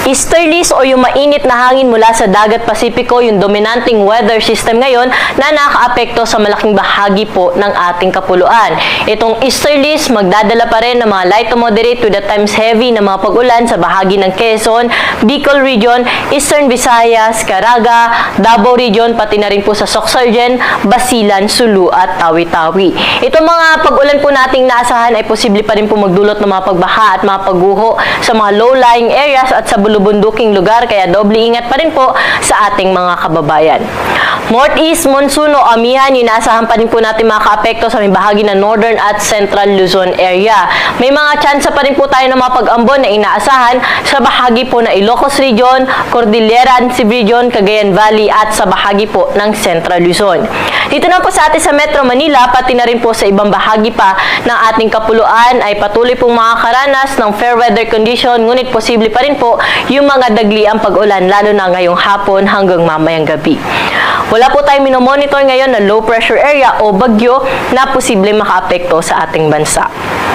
Easterlies o yung mainit na hangin mula sa dagat Pasipiko, yung dominanting weather system ngayon na nakakaapekto sa malaking bahagi po ng ating kapuluan. Itong easterlies magdadala pa rin ng mga light to moderate to the times heavy na mga pag-ulan sa bahagi ng Quezon, Bicol Region, Eastern Visayas, Caraga, Davao Region, pati na rin po sa Sorsogon, Basilan, Sulu at Tawi-Tawi. Itong mga pag-ulan po nating naasahan ay posible pa rin po magdulot ng mga pagbaha at mga pagguho sa mga low-lying areas at sa bulubunduking lugar, kaya doble ingat pa rin po sa ating mga kababayan. Northeast monsoon o amihan, inaasahan pa rin po natin mga kaapekto sa may bahagi ng Northern at Central Luzon area. May mga tsansa pa rin po tayo ng mga pag-ambon na inaasahan sa bahagi po ng Ilocos Region, Cordillera Region, Cagayan Valley at sa bahagi po ng Central Luzon. Dito na po sa atin sa Metro Manila, pati na rin po sa ibang bahagi pa ng ating kapuluan ay patuloy pong makakaranas ng fair weather condition, ngunit posible pa rin po yung mga dagliang pag-ulan lalo na ngayong hapon hanggang mamayang gabi. Wala po tayong minomonitor ngayon na low pressure area o bagyo na posibleng makaapekto sa ating bansa.